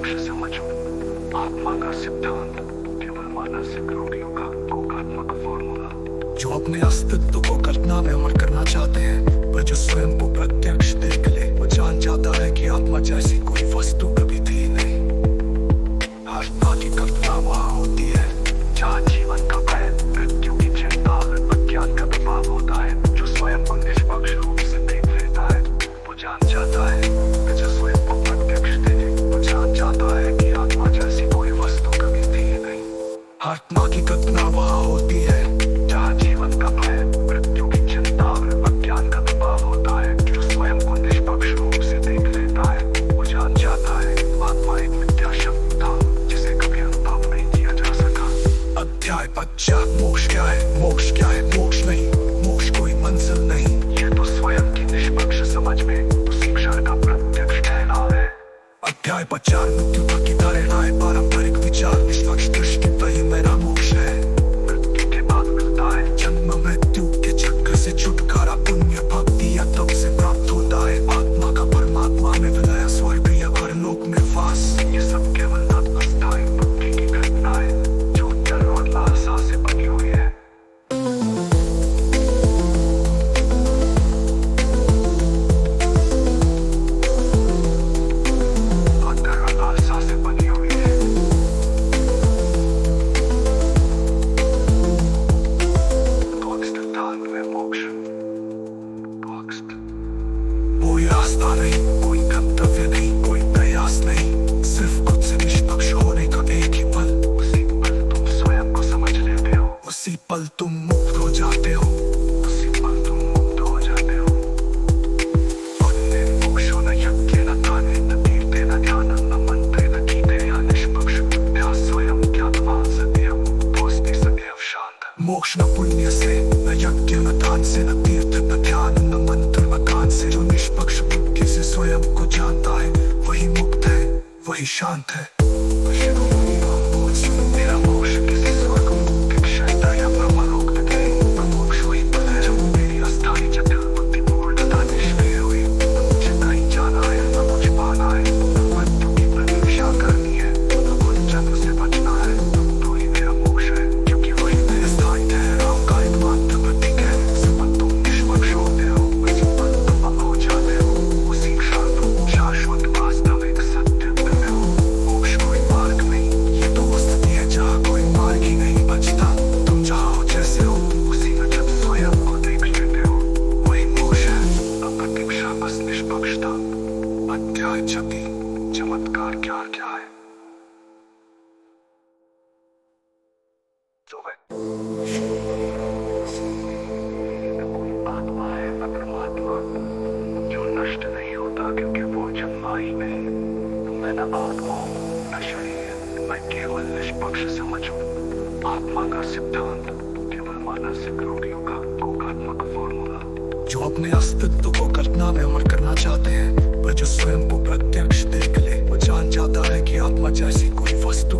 निष्पक्ष समझो। आत्मा का सिद्धांत केवल मानसिक रोगियों का योगात्मक फॉर्मूला। जो अपने अस्तित्व को कल्पना में अमर करना चाहते हैं, पर जो स्वयं को प्रत्यक्ष देख ले, वो जान जाता है कि आत्मा जैसी कोई वस्तु कभी थी नहीं। आत्मा की कल्पना वहाँ होती है जहाँ जीवन का भय, मृत्यु की चिंता और अज्ञान का प्रभाव होता है। जो स्वयं को निष्पक्ष रूप से देख लेता है, वो जान जाता है, जो स्वयं को प्रत्यक्ष देखे, वो जान जाता है कि आत्मा जैसी कोई वस्तु कभी थी नहीं। आत्मा की कल्पना वहाँ होती है जहाँ जीवन का भय, मृत्यु की चिंता और अज्ञान का प्रभाव होता है। जो स्वयं को निष्पक्ष रूप से देख लेता है, वो जान जाता है आत्मा एक मिथ्या शब्द था जिसे कभी अनुभव नहीं किया जा सका। अध्याय 50। मोक्ष क्या है? मोक्ष क्या है? मोक्ष नहीं, मोक्ष कोई मंजिल नहीं, ये तो स्वयं की निष्पक्ष समझ में उसी क्षण का प्रत्यक्ष ठहराव है। अध्याय 50। मृत्यु तक की धारणाएं, पारंपरिक विचार, निष्पक्ष दृष्टि, वही मेरा मोक्ष है। मृत्यु के बाद मिलता है जन्म, मृत्यु के चक्र से छुटकारा, पुण्य भक्ति या तप से प्राप्त होता है आत्मा का परमात्मा में विलय, स्वर्ग या परलोक में वास। ये सब केवल अस्थायी बुद्धि की घटना है जो डर और लालसा से बनी हुई है। कोई रास्ता नहीं, कोई गंतव्य नहीं, कोई प्रयास नहीं, सिर्फ खुद से निष्पक्ष होने का एक ही पल। उसी पल तुम स्वयं को समझ लेते हो, उसी पल तुम मुक्त हो जाते हो, उसी पल तुम मुक्त हो जाते हो। अन्य मोक्षो न यज्ञ न दाने न तीर्थे न ध्यान न मंत्रे न गीते या निष्पक्ष बुद्ध्या स्वयं ज्ञात्वा सदैव मुक्तोऽस्ति सदैव शांत। मोक्ष न पुण्य से, न यज्ञ न दान से, न तीर्थ न ध्यान न मंत्र न गान से। जो निष्पक्ष बुद्धि से स्वयं को जानता है, वही मुक्त है, वही शांत है। मेरा मोक्ष किसी स्वर्ग मुक्ति क्षयता या ब्रह्मलोक तक नहीं, पर मोक्ष वही पल है जब मेरी अस्थायी जटिल बुद्धि पूर्णतः निष्क्रिय हुई। न मुझे कहीं जाना है, न मुझे पाना है, न मृत्यु की प्रतीक्षा करनी है, न कोई जन्म से बचना है। तो ही मेरा मोक्ष है, क्योंकि वही मेरे स्थायी ठहराव का एकमात्र प्रतीक है। जिस पल तुम निष्पक्ष होते हो, उसी पल तुम अमर हो जाते हो, उसी क्षण तुम शाश्वत वास्तविक सत्य में हो। मोक्ष कोई मार्ग नहीं, ये तो वो स्थिति है जहाँ कोई मार्ग ही नहीं बचता। तुम जहाँ हो जैसे हो, उसी में जब स्वयं को देख लेते हो, वही मोक्ष है। अप्रतीक्षा बस निष्पक्षता। अध्याय 26। चमत्कार क्या क्या है? कोई आत्मा है न परमात्मा जो नष्ट नहीं होता, क्योंकि वो जन्मा ही में है। मैं न आत्मा हूँ न शरीर, मैं केवल निष्पक्ष समझो। आत्मा का सिद्धांत केवल मानसिक रोगियों का योगात्मक फॉर्मूला। जो अपने अस्तित्व को कल्पना में अमर करना चाहते हैं, पर जो स्वयं को प्रत्यक्ष देख ले, वो जान जाता है कि आत्मा जैसी कोई वस्तु